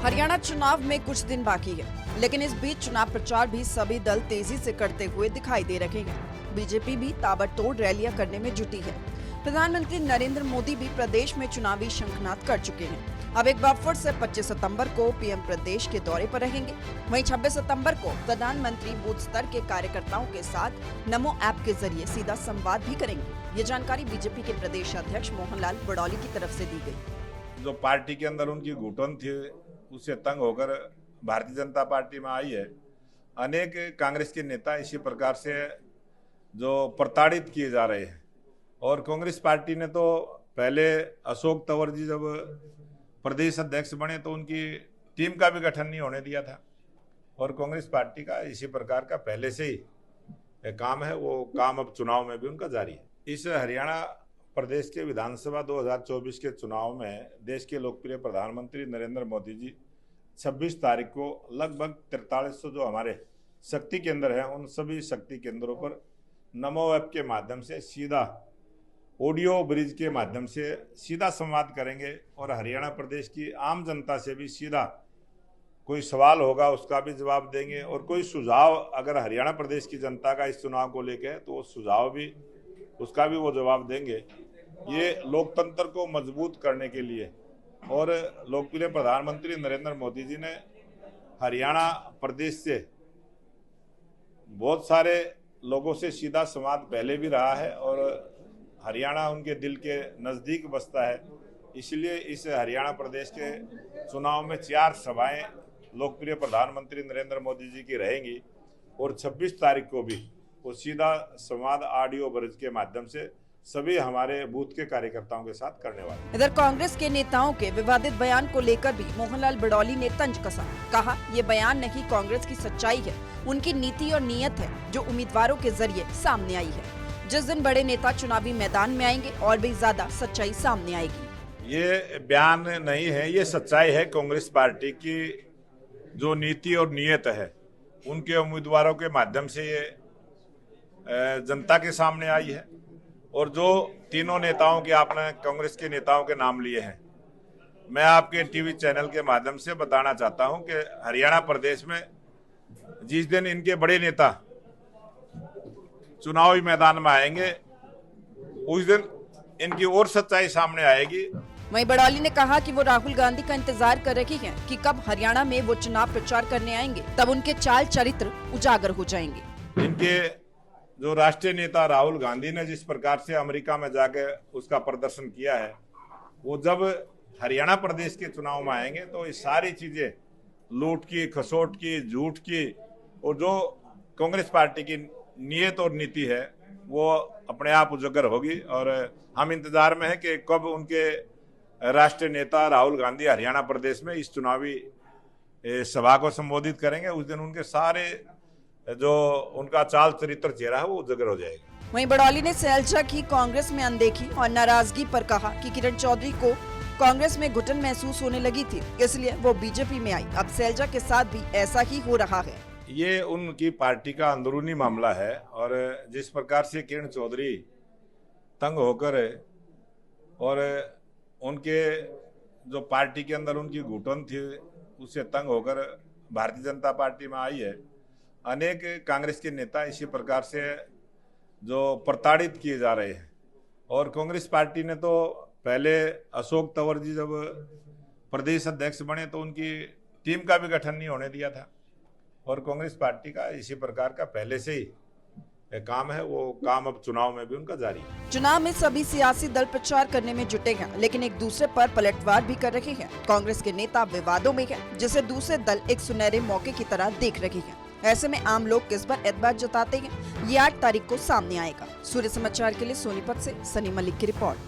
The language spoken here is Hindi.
हरियाणा चुनाव में कुछ दिन बाकी है, लेकिन इस बीच चुनाव प्रचार भी सभी दल तेजी से करते हुए दिखाई दे रहे हैं। बीजेपी भी ताबड़तोड़ रैलियां करने में जुटी है। प्रधानमंत्री नरेंद्र मोदी भी प्रदेश में चुनावी शंखनाद कर चुके हैं। अब एक बार फिर से 25 सितंबर को पीएम प्रदेश के दौरे पर रहेंगे। वहीं 26 सितंबर को प्रधानमंत्री बूथ स्तर के कार्यकर्ताओं के साथ नमो ऐप के जरिए सीधा संवाद भी करेंगे। ये जानकारी बीजेपी के प्रदेश अध्यक्ष मोहनलाल बड़ौली की तरफ से दी गई। जो पार्टी के अंदर उनकी घुटन थी, उससे तंग होकर भारतीय जनता पार्टी में आई है। अनेक कांग्रेस के नेता इसी प्रकार से जो प्रताड़ित किए जा रहे हैं, और कांग्रेस पार्टी ने तो पहले अशोक तंवर जी जब प्रदेश अध्यक्ष बने तो उनकी टीम का भी गठन नहीं होने दिया था, और कांग्रेस पार्टी का इसी प्रकार का पहले से ही काम है। वो काम अब चुनाव में भी उनका जारी है। इस हरियाणा प्रदेश के विधानसभा 2024 के चुनाव में देश के लोकप्रिय प्रधानमंत्री नरेंद्र मोदी जी 26 तारीख को लगभग 4300 जो हमारे शक्ति केंद्र हैं, उन सभी शक्ति केंद्रों पर नमो ऐप के माध्यम से सीधा ऑडियो ब्रिज के माध्यम से सीधा संवाद करेंगे, और हरियाणा प्रदेश की आम जनता से भी सीधा कोई सवाल होगा उसका भी जवाब देंगे, और कोई सुझाव अगर हरियाणा प्रदेश की जनता का इस चुनाव को लेकर है तो वो सुझाव भी उसका भी वो जवाब देंगे। ये लोकतंत्र को मजबूत करने के लिए, और लोकप्रिय प्रधानमंत्री नरेंद्र मोदी जी ने हरियाणा प्रदेश से बहुत सारे लोगों से सीधा संवाद पहले भी रहा है, और हरियाणा उनके दिल के नज़दीक बसता है। इसलिए इस हरियाणा प्रदेश के चुनाव में 4 सभाएं लोकप्रिय प्रधानमंत्री नरेंद्र मोदी जी की रहेंगी, और 26 तारीख को भी वो सीधा संवाद ऑडियो ब्रिज के माध्यम से सभी हमारे बूथ के कार्यकर्ताओं के साथ करने वाले। इधर कांग्रेस के नेताओं के विवादित बयान को लेकर भी मोहनलाल बड़ौली ने तंज कसा। कहा, ये बयान नहीं कांग्रेस की सच्चाई है, उनकी नीति और नीयत है जो उम्मीदवारों के जरिए सामने आई है। जिस दिन बड़े नेता चुनावी मैदान में आएंगे और भी ज्यादा सच्चाई सामने आएगी। ये बयान नहीं है, ये सच्चाई है। कांग्रेस पार्टी की जो नीति और नीयत है, उनके उम्मीदवारों के माध्यम से ये जनता के सामने आई है। और जो तीनों नेताओं के आपने कांग्रेस के नेताओं के नाम लिए हैं, मैं आपके टीवी चैनल के माध्यम से बताना चाहता हूं कि हरियाणा प्रदेश में जिस दिन इनके बड़े नेता चुनावी मैदान में आएंगे, उस दिन इनकी और सच्चाई सामने आएगी। वहीं बड़ौली ने कहा कि वो राहुल गांधी का इंतजार कर रही हैं कि कब हरियाणा में वो चुनाव प्रचार करने आएंगे, तब उनके चाल चरित्र उजागर हो जाएंगे। इनके जो राष्ट्रीय नेता राहुल गांधी ने जिस प्रकार से अमेरिका में जाके उसका प्रदर्शन किया है, वो जब हरियाणा प्रदेश के चुनाव में आएंगे तो ये सारी चीजें लूट की, खसोट की, झूठ की, और जो कांग्रेस पार्टी की नीयत और नीति है वो अपने आप उजागर होगी। और हम इंतजार में हैं कि कब उनके राष्ट्रीय नेता राहुल गांधी हरियाणा प्रदेश में इस चुनावी सभा को संबोधित करेंगे। उस दिन उनके सारे जो उनका चाल चरित्र चेहरा है वो उजागर हो जाएगा। वहीं बड़ौली ने सैलजा की कांग्रेस में अनदेखी और नाराजगी पर कहा कि किरण चौधरी को कांग्रेस में घुटन महसूस होने लगी थी, इसलिए वो बीजेपी में आई। अब सैलजा के साथ भी ऐसा ही हो रहा है। ये उनकी पार्टी का अंदरूनी मामला है, और जिस प्रकार से किरण चौधरी तंग होकर और उनके जो पार्टी के अंदर उनकी घुटन थी, उससे तंग होकर भारतीय जनता पार्टी में आई है। अनेक कांग्रेस के नेता इसी प्रकार से जो प्रताड़ित किए जा रहे हैं, और कांग्रेस पार्टी ने तो पहले अशोक तंवर जी जब प्रदेश अध्यक्ष बने तो उनकी टीम का भी गठन नहीं होने दिया था, और कांग्रेस पार्टी का इसी प्रकार का पहले से ही काम है। वो काम अब चुनाव में भी उनका जारी है। चुनाव में सभी सियासी दल प्रचार करने में जुटे हैं, लेकिन एक दूसरे पर पलटवार भी कर रहे हैं। कांग्रेस के नेता विवादों में हैं, जिसे दूसरे दल एक सुनहरे मौके की तरह देख रहे हैं। ऐसे में आम लोग किस पर एतबार जताते हैं, ये 8 तारीख को सामने आएगा। सूर्य समाचार के लिए सोनीपत से सनी मलिक की रिपोर्ट।